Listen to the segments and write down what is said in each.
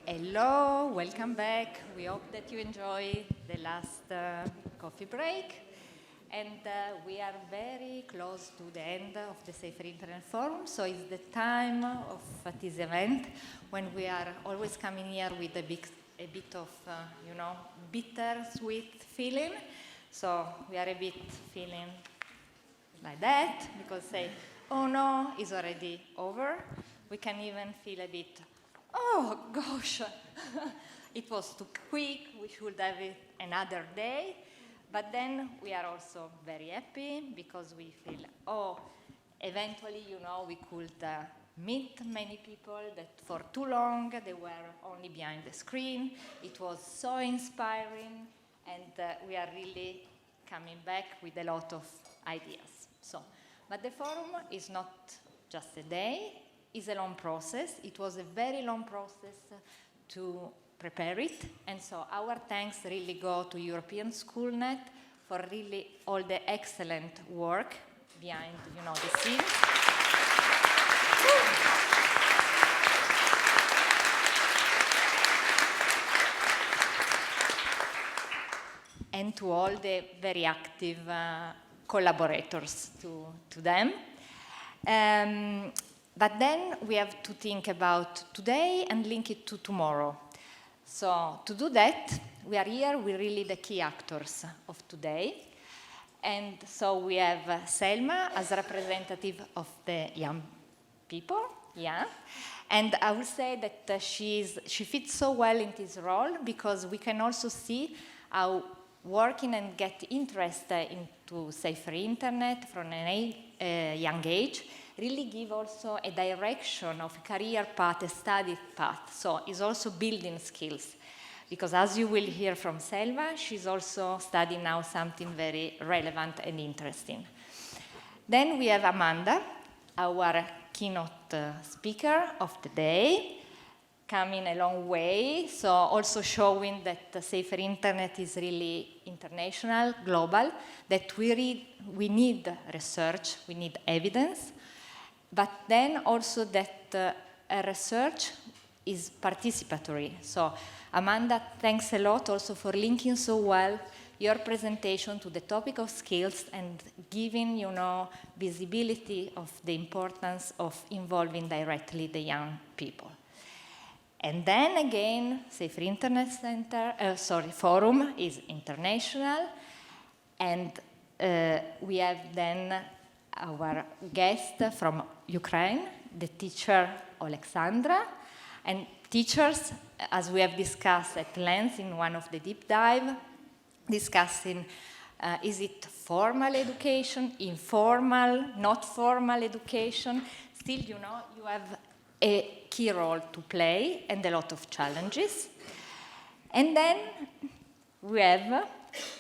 Hello, welcome back. We hope that you enjoy the last coffee break. And we are very close to the end of the Safer Internet Forum, so it's the time of this event when we are always coming here with a bit of, bitter-sweet feeling. So we are a bit feeling like that, because say, oh no, it's already over. We can even feel a bit, oh gosh, it was too quick, we should have it another day. But then we are also very happy because we feel, oh, eventually, we could meet many people that for too long they were only behind the screen. It was so inspiring, and we are really coming back with a lot of ideas. But the forum is not just a day, it's a long process. It was a very long process to prepare it, and so our thanks really go to European SchoolNet for really all the excellent work behind, the scenes. And to all the very active collaborators to them. But then we have to think about today and link it to tomorrow. So to do that, we are here with really the key actors of today. And so we have Selma as representative of the young people, And I would say that she fits so well in this role because we can also see how working and get interest into safer internet from a young age really give also a direction of a career path, a study path. So it's also building skills. Because as you will hear from Selma, she's also studying now something very relevant and interesting. Then we have Amanda, our keynote speaker of the day, coming a long way, so also showing that the safer internet is really international, global, that we need research, we need evidence, but then also that research is participatory. So Amanda, thanks a lot also for linking so well your presentation to the topic of skills and giving, visibility of the importance of involving directly the young people. And then again, Safer Internet Forum is international, and we have then our guest from Ukraine, the teacher Alexandra, and teachers, as we have discussed at length in one of the deep dive, discussing is it formal education, informal, not formal education. Still, you have a key role to play and a lot of challenges. And then we have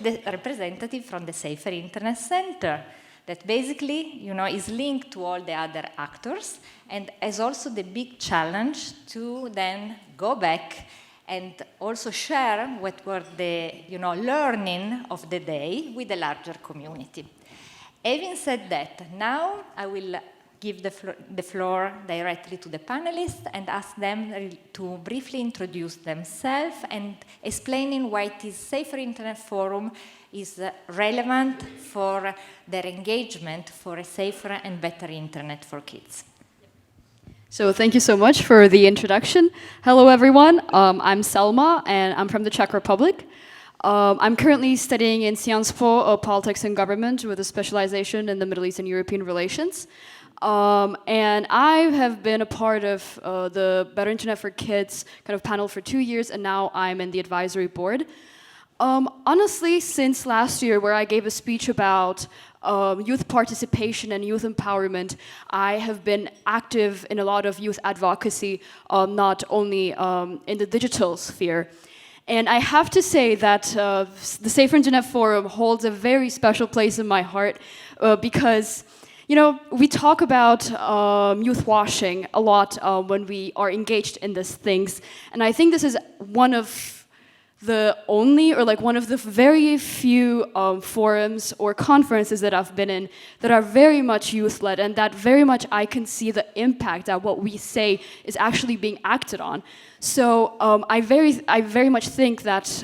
the representative from the Safer Internet Center that basically, is linked to all the other actors and has also the big challenge to then go back and also share what were the, learning of the day with the larger community. Having said that, now I will give the floor directly to the panelists and ask them to briefly introduce themselves and explaining why this Safer Internet Forum is relevant for their engagement for a safer and better internet for kids. So thank you so much for the introduction. Hello everyone, I'm Selma and I'm from the Czech Republic. I'm currently studying in Sciences Po Politics and Government with a specialization in the Middle East and European relations. And I have been a part of the Better Internet for Kids kind of panel for 2 years, and now I'm in the advisory board. Honestly, since last year, where I gave a speech about youth participation and youth empowerment, I have been active in a lot of youth advocacy, not only in the digital sphere. And I have to say that the Safer Internet Forum holds a very special place in my heart because we talk about youth washing a lot when we are engaged in these things. And I think this is one of the only, or like one of the very few forums or conferences that I've been in that are very much youth-led, and that very much I can see the impact that what we say is actually being acted on. So I very much think that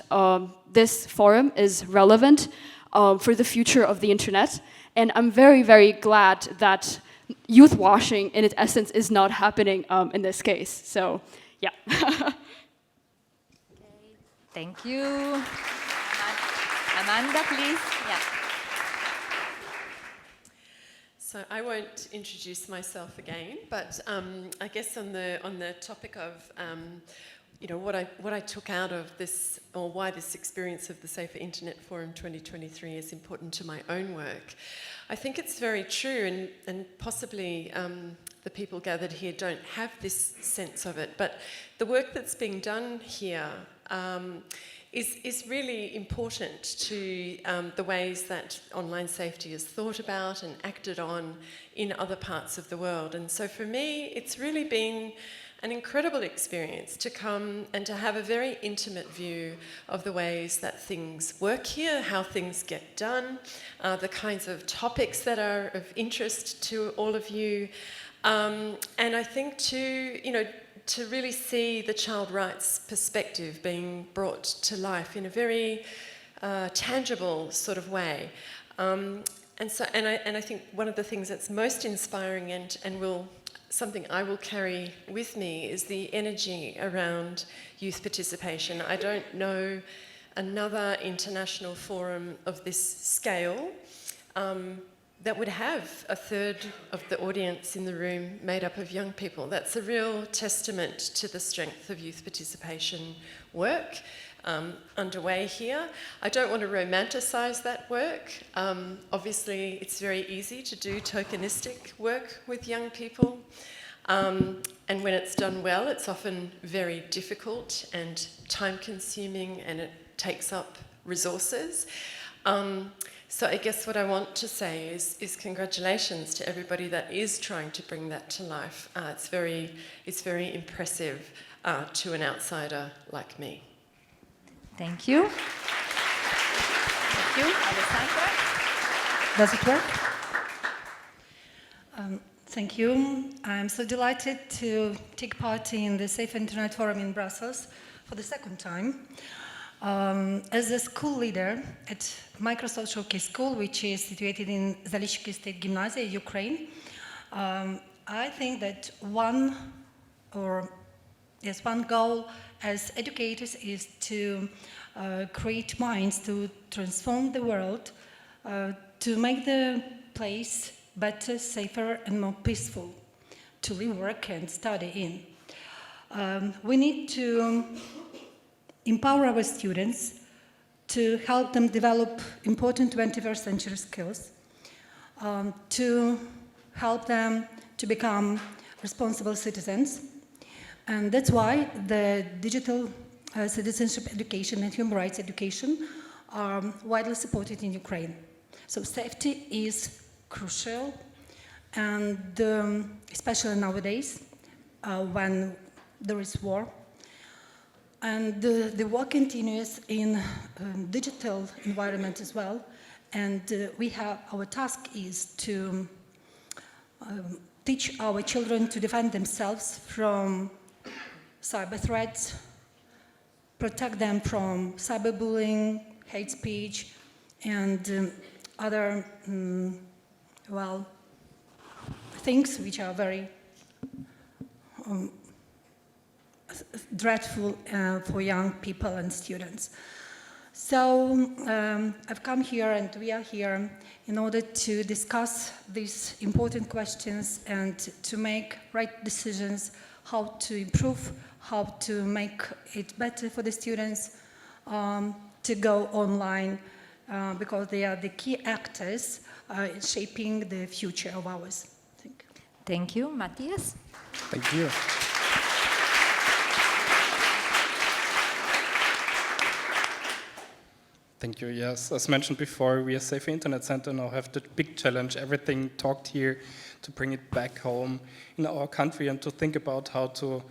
this forum is relevant for the future of the internet, and I'm very, very glad that youth washing in its essence is not happening in this case. So, yeah. Thank you. Amanda, please. Yeah. So I won't introduce myself again, but I guess on the topic of you know, what I took out of this, or why this experience of the Safer Internet Forum 2023 is important to my own work. I think it's very true, and possibly the people gathered here don't have this sense of it, but the work that's being done here is really important to the ways that online safety is thought about and acted on in other parts of the world. And so for me, it's really been an incredible experience to come and to have a very intimate view of the ways that things work here, how things get done, the kinds of topics that are of interest to all of you. And I think to really see the child rights perspective being brought to life in a very tangible sort of way. And I think one of the things that's most inspiring and something I will carry with me is the energy around youth participation. I don't know another international forum of this scale that would have a third of the audience in the room made up of young people. That's a real testament to the strength of youth participation work underway here. I don't want to romanticize that work. Obviously, it's very easy to do tokenistic work with young people. And when it's done well, it's often very difficult and time-consuming, and it takes up resources. So I guess what I want to say is congratulations to everybody that is trying to bring that to life. It's very impressive to an outsider like me. Thank you. Thank you. Alessandra? Does it work? Thank you. I'm so delighted to take part in the Safe Internet Forum in Brussels for the second time. As a school leader at Microsoft Showcase School, which is situated in Zalishki State Gymnasium, Ukraine, I think that one goal as educators is to create minds to transform the world, to make the place better, safer, and more peaceful to live, work, and study in. We need to empower our students to help them develop important 21st century skills, to help them to become responsible citizens. And that's why the digital citizenship education and human rights education are widely supported in Ukraine. So safety is crucial, and especially nowadays when there is war. And the work continues in digital environment as well. And our task is to teach our children to defend themselves from cyber threats, protect them from cyberbullying, hate speech, and other, things which are very dreadful for young people and students. So I've come here, and we are here in order to discuss these important questions and to make right decisions, how to improve, how to make it better for the students to go online, because they are the key actors in shaping the future of ours. Thank you. Thank you. Matthias? Thank you. Thank you. Yes, as mentioned before, we as Safer Internet Center now have the big challenge, everything talked here, to bring it back home in our country and to think about how to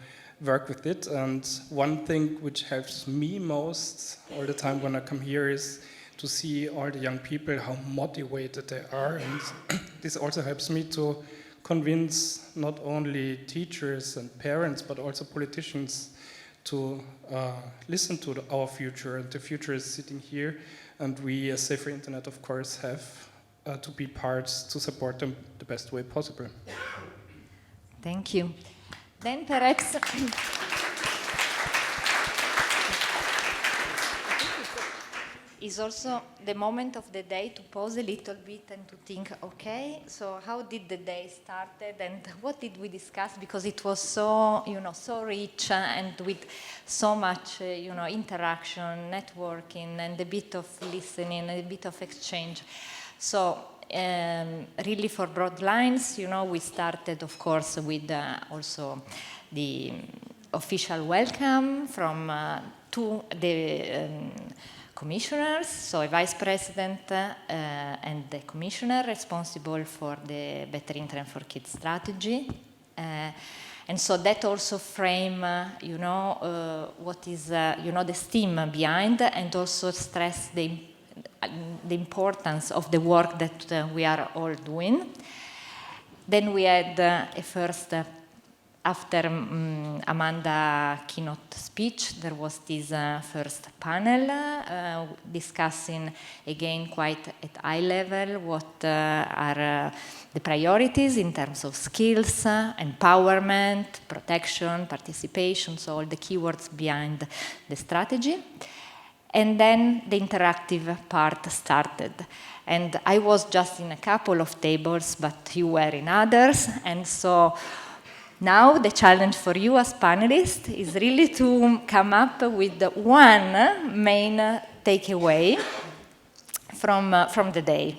work with it. And one thing which helps me most all the time when I come here is to see all the young people, how motivated they are. And this also helps me to convince not only teachers and parents, but also politicians to listen to our future. And the future is sitting here. And we, as Safer Internet, of course, have to be parts to support them the best way possible. Thank you. Then perhaps is also the moment of the day to pause a little bit and to think, okay, so how did the day started and what did we discuss? Because it was so, so rich and with so much, interaction, networking, and a bit of listening, a bit of exchange. So really for broad lines, we started, of course, with also the official welcome from the commissioners, so a vice president and the commissioner responsible for the Better Internet for Kids strategy. And so that also frame, what is, the STEAM behind, and also stress the importance of the work that we are all doing. Then we had a first, after Amanda's keynote speech, there was this first panel discussing, again, quite at high level, what are the priorities in terms of skills, empowerment, protection, participation, so all the keywords behind the strategy. And then the interactive part started. And I was just in a couple of tables, but you were in others. And so now the challenge for you as panelists is really to come up with one main takeaway from the day.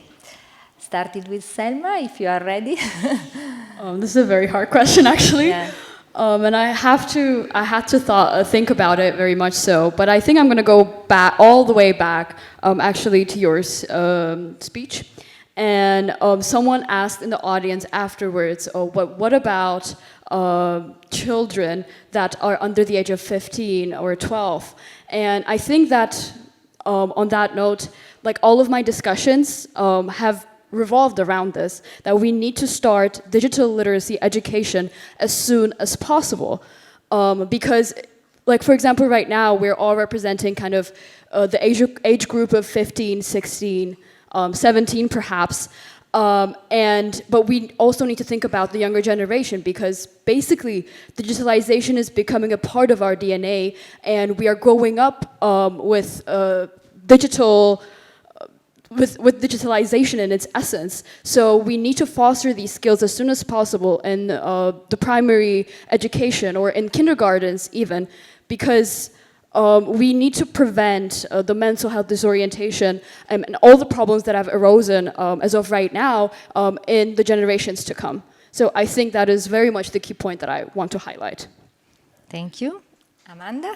Started with Selma, if you are ready. This is a very hard question, actually. Yeah. And I had to think about it very much so. But I think I'm going to go back all the way back, actually, to your speech. And someone asked in the audience afterwards, what about children that are under the age of 15 or 12? And I think that on that note, like all of my discussions have revolved around this, that we need to start digital literacy education as soon as possible. Because, like, for example, right now, we're all representing kind of the age group of 15, 16, 17 perhaps. But we also need to think about the younger generation, because basically digitalization is becoming a part of our DNA, and we are growing up with digitalization in its essence. So we need to foster these skills as soon as possible in the primary education or in kindergartens even, because we need to prevent the mental health disorientation and all the problems that have arisen as of right now in the generations to come. So I think that is very much the key point that I want to highlight. Thank you. Amanda?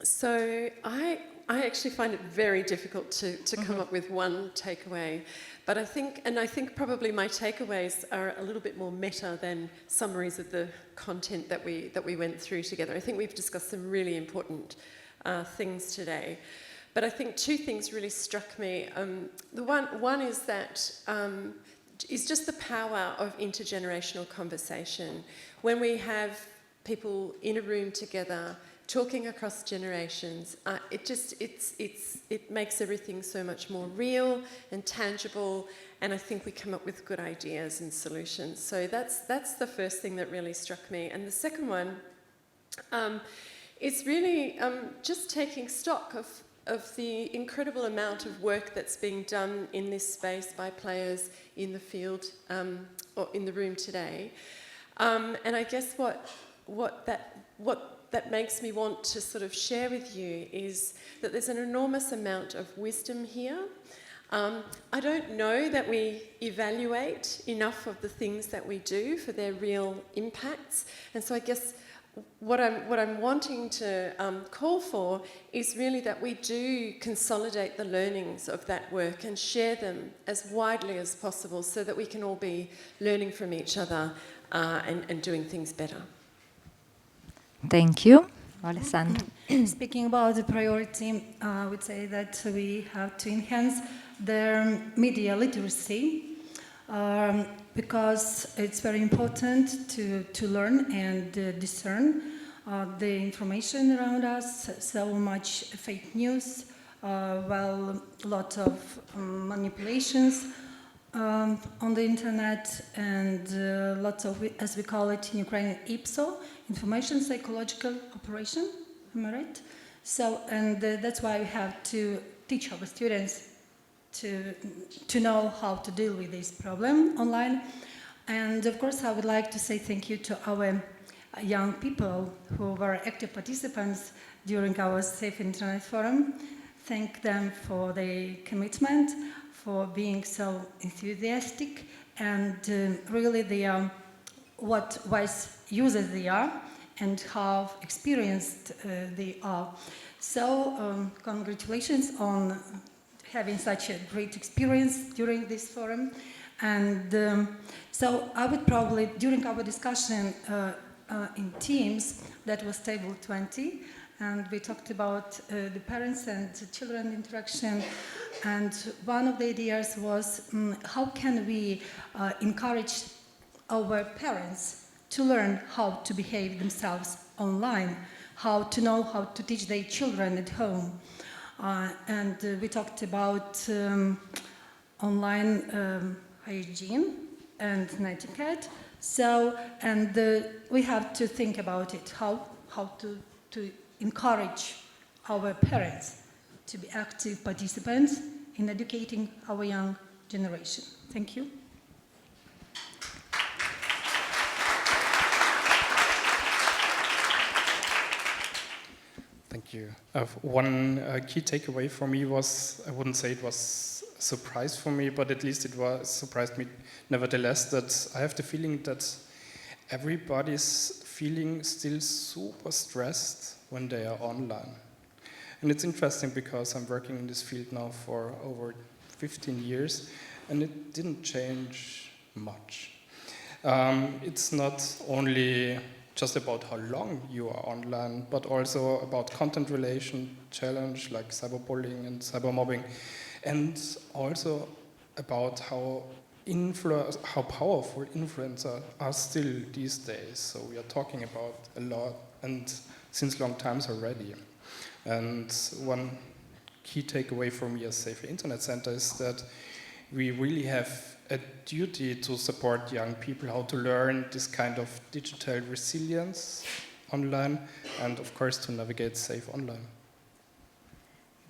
So I actually find it very difficult to come up with one takeaway, but I think probably my takeaways are a little bit more meta than summaries of the content that we went through together. I think we've discussed some really important things today, but I think two things really struck me. The one is that is just the power of intergenerational conversation. When we have people in a room together, talking across generations, it makes everything so much more real and tangible, and I think we come up with good ideas and solutions. So that's the first thing that really struck me. And the second one is really just taking stock of the incredible amount of work that's being done in this space by players in the field or in the room today. And I guess what that makes me want to sort of share with you is that there's an enormous amount of wisdom here. I don't know that we evaluate enough of the things that we do for their real impacts, and so I guess what I'm wanting to call for is really that we do consolidate the learnings of that work and share them as widely as possible so that we can all be learning from each other and doing things better. Thank you. Alessandro. Speaking about the priority, I would say that we have to enhance their media literacy because it's very important to learn and discern the information around us. So much fake news, well, a lot of manipulations on the internet, and lots of, as we call it in Ukrainian, IPSO, information psychological operation, am I right? So, and that's why we have to teach our students to know how to deal with this problem online. And of course, I would like to say thank you to our young people who were active participants during our Safe Internet Forum. Thank them for their commitment, for being so enthusiastic, and really they are what wise users they are and how experienced they are. So congratulations on having such a great experience during this forum. And so I would probably, during our discussion in Teams, that was table 20, and we talked about the parents and children interaction, and one of the ideas was how can we encourage our parents to learn how to behave themselves online, how to know how to teach their children at home. And we talked about online hygiene and etiquette. So, and we have to think about it, how to encourage our parents to be active participants in educating our young generation. Thank you. Thank you. One key takeaway for me was, I wouldn't say it was a surprise for me, but at least it surprised me nevertheless, that I have the feeling that everybody's feeling still super stressed when they are online. And it's interesting because I'm working in this field now for over 15 years, and it didn't change much. It's not only just about how long you are online, but also about content relation challenge like cyberbullying and cybermobbing, and also about how powerful influencers are still these days. So we are talking about a lot, and since long times already. And one key takeaway for me as Safer Internet Center is that we really have a duty to support young people how to learn this kind of digital resilience online, and of course to navigate safe online.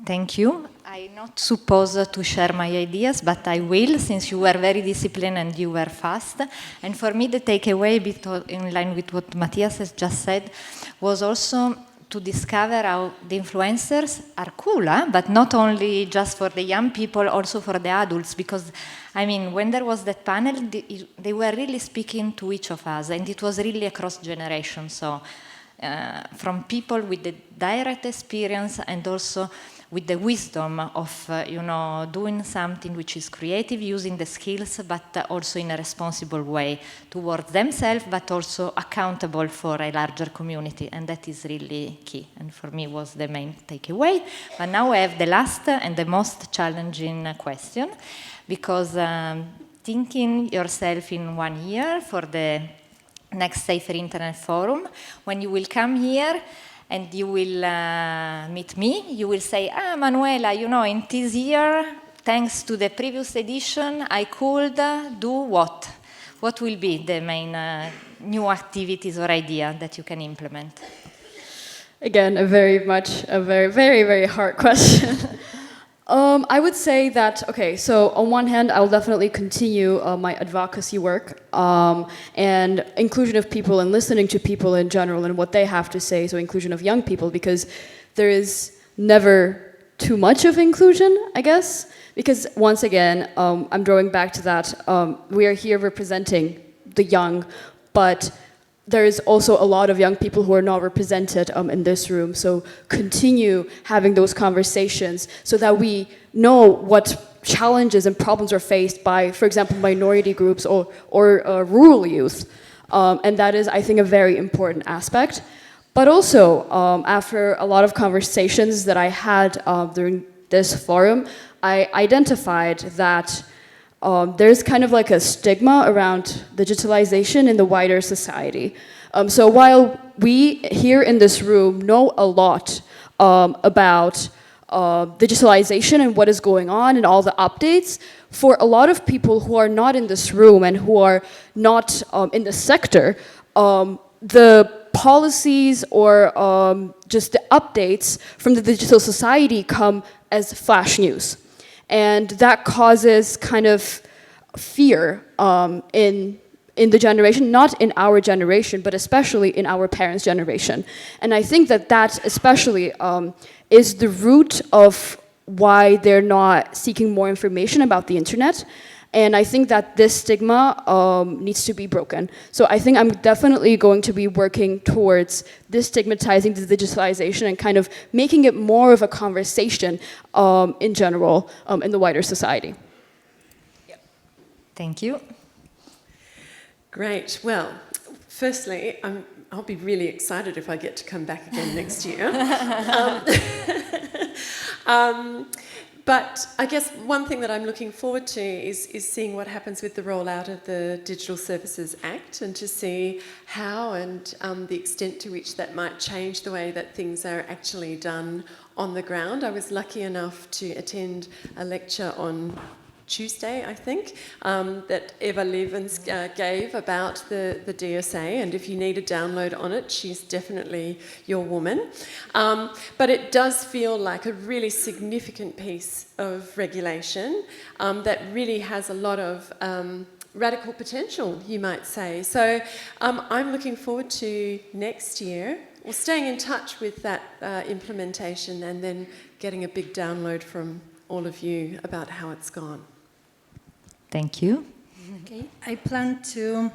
Thank you. I'm not supposed to share my ideas, but I will, since you were very disciplined and you were fast. And for me, the takeaway, in line with what Matthias has just said, was also to discover how the influencers are cool, but not only just for the young people, also for the adults. Because, I mean, when there was that panel, they were really speaking to each of us, and it was really across generations. So, from people with the direct experience and also with the wisdom of, doing something which is creative, using the skills, but also in a responsible way towards themselves, but also accountable for a larger community. And that is really key. And for me was the main takeaway. But now I have the last and the most challenging question, because thinking yourself in 1 year for the next Safer Internet Forum, when you will come here, and you will meet me, you will say, Manuela, in this year, thanks to the previous edition, I could do what? What will be the main new activities or idea that you can implement? Again, a very, very, very hard question. I would say that, okay, so on one hand, I'll definitely continue my advocacy work and inclusion of people and listening to people in general and what they have to say, so inclusion of young people, because there is never too much of inclusion, I guess, because once again, I'm drawing back to that, we are here representing the young, but there is also a lot of young people who are not represented in this room. So continue having those conversations so that we know what challenges and problems are faced by, for example, minority groups or rural youth. And that is, I think, a very important aspect. But also, after a lot of conversations that I had during this forum, I identified that there's kind of like a stigma around digitalization in the wider society. So while we here in this room know a lot about digitalization and what is going on and all the updates, for a lot of people who are not in this room and who are not in the sector, the policies or just the updates from the digital society come as flash news. And that causes kind of fear in the generation, not in our generation, but especially in our parents' generation. And I think that that especially is the root of why they're not seeking more information about the internet. And I think that this stigma needs to be broken. So I think I'm definitely going to be working towards destigmatizing the digitalization and kind of making it more of a conversation in general in the wider society. Thank you. Great. Well, firstly, I'll be really excited if I get to come back again next year. But I guess one thing that I'm looking forward to is seeing what happens with the rollout of the Digital Services Act, and to see how and the extent to which that might change the way that things are actually done on the ground. I was lucky enough to attend a lecture on Tuesday, I think, that Eva Levens gave about the DSA, and if you need a download on it, she's definitely your woman. But it does feel like a really significant piece of regulation that really has a lot of radical potential, you might say. So I'm looking forward to next year, or staying in touch with that implementation, and then getting a big download from all of you about how it's gone. Thank you. Okay, I plan to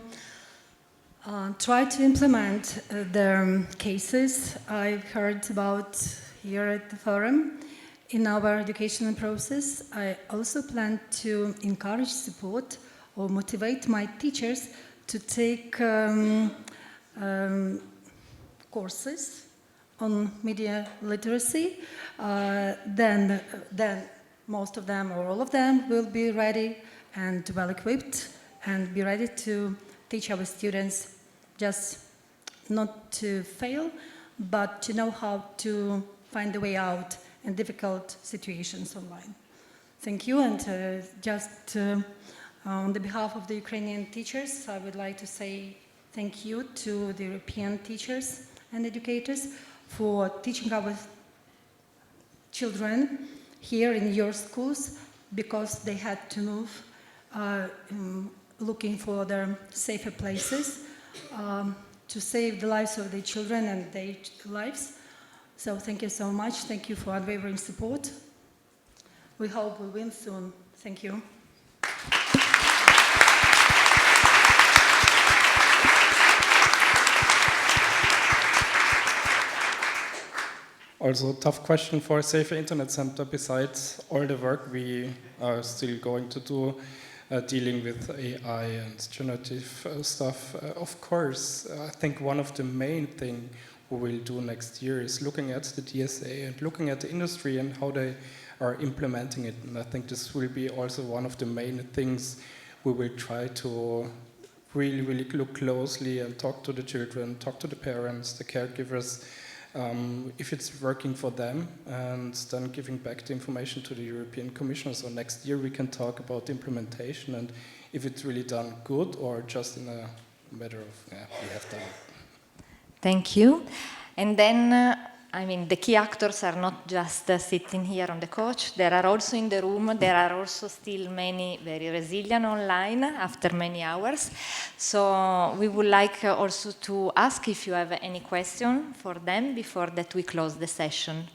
try to implement the cases I've heard about here at the forum in our educational process. I also plan to encourage, support, or motivate my teachers to take courses on media literacy. Then most of them or all of them will be ready and well equipped and be ready to teach our students, just not to fail, but to know how to find a way out in difficult situations online. Thank you, and just on the behalf of the Ukrainian teachers, I would like to say thank you to the European teachers and educators for teaching our children here in your schools, because they had to move looking for their safer places to save the lives of their children and their lives. So thank you so much. Thank you for unwavering support. We hope we win soon. Thank you. Also, tough question for a safer internet center, besides all the work we are still going to do dealing with AI and generative stuff. Of course, I think one of the main things we will do next year is looking at the DSA and looking at the industry and how they are implementing it. And I think this will be also one of the main things we will try to really, really look closely and talk to the children, talk to the parents, the caregivers, if it's working for them, and then giving back the information to the European Commission. So next year we can talk about implementation and if it's really done good or just in a matter of, yeah, we have done it. Thank you. And then, I mean, the key actors are not just sitting here on the couch. There are also in the room. There are also still many very resilient online after many hours. So we would like also to ask if you have any question for them before that we close the session.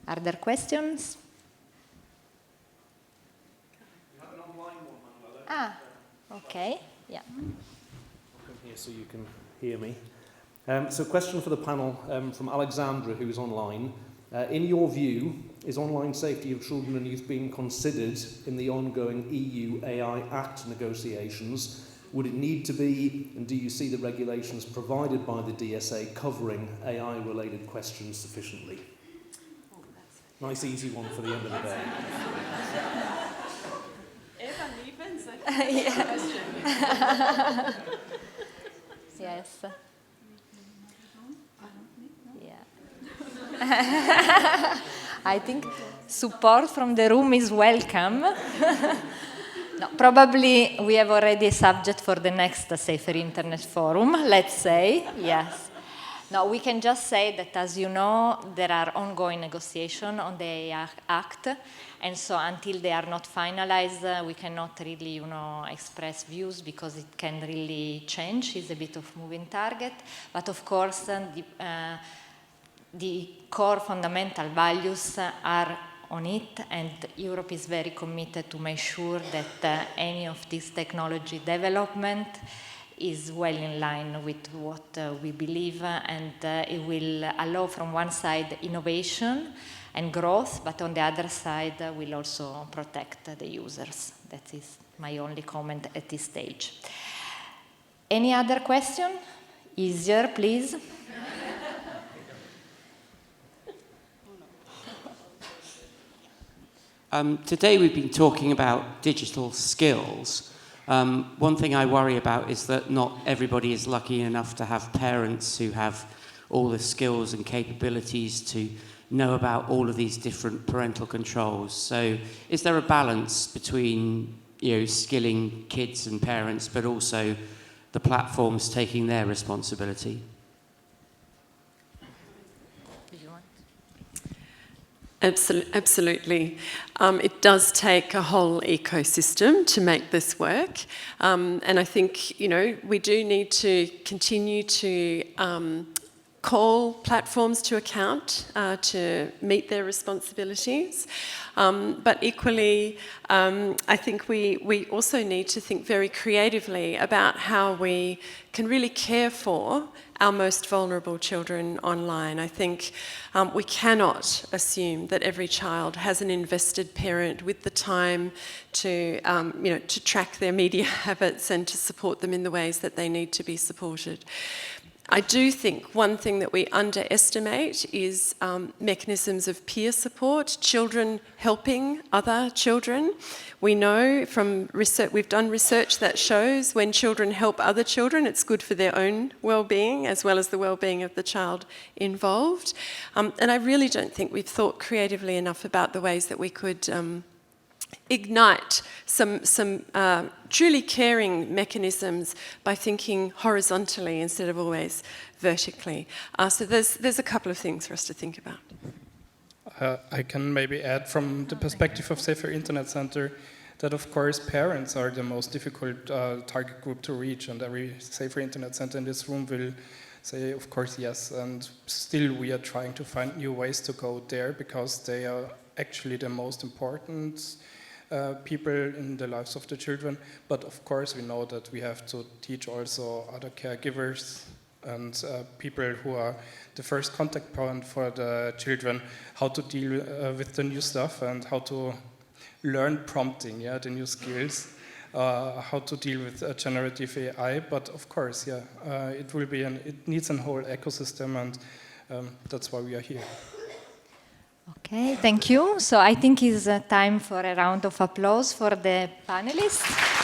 Are there questions? We have an online one, Manuela. Ah, okay. Yeah. I'll come here so you can hear me. So question for the panel from Alexandra, who is online. In your view, is online safety of children and youth being considered in the ongoing EU AI Act negotiations? Would it need to be, and do you see the regulations provided by the DSA covering AI-related questions sufficiently? Nice easy one for the end of the day. Yes. Yeah. I think support from the room is welcome. No, probably we have already a subject for the next Safer Internet Forum, let's say, yes. No, we can just say that, as you know, there are ongoing negotiations on the AI Act, and so until they are not finalized, we cannot really, express views because it can really change. It's a bit of moving target, but of course, the core fundamental values are on it, and Europe is very committed to make sure that any of this technology development is well in line with what we believe, and it will allow from one side innovation and growth, but on the other side will also protect the users. That is my only comment at this stage. Any other question? Easier, please. Today we've been talking about digital skills. One thing I worry about is that not everybody is lucky enough to have parents who have all the skills and capabilities to know about all of these different parental controls. So is there a balance between, skilling kids and parents, but also the platforms taking their responsibility? Absolutely. It does take a whole ecosystem to make this work. And I think, we do need to continue to call platforms to account to meet their responsibilities. But equally, I think we also need to think very creatively about how we can really care for our most vulnerable children online. I think we cannot assume that every child has an invested parent with the time to, to track their media habits and to support them in the ways that they need to be supported. I do think one thing that we underestimate is mechanisms of peer support, children helping other children. We know from research, we've done research that shows when children help other children, it's good for their own well-being as well as the well-being of the child involved. And I really don't think we've thought creatively enough about the ways that we could ignite some truly caring mechanisms by thinking horizontally instead of always vertically. So there's a couple of things for us to think about. I can maybe add from the perspective of Safer Internet Center that of course parents are the most difficult target group to reach, and every Safer Internet Center in this room will say of course yes, and still we are trying to find new ways to go there because they are actually the most important people in the lives of the children. But of course we know that we have to teach also other caregivers and people who are the first contact point for the children how to deal with the new stuff and how to learn prompting, the new skills, how to deal with generative AI. But of course, it needs a whole ecosystem, and that's why we are here. Okay, thank you. So I think it's time for a round of applause for the panelists.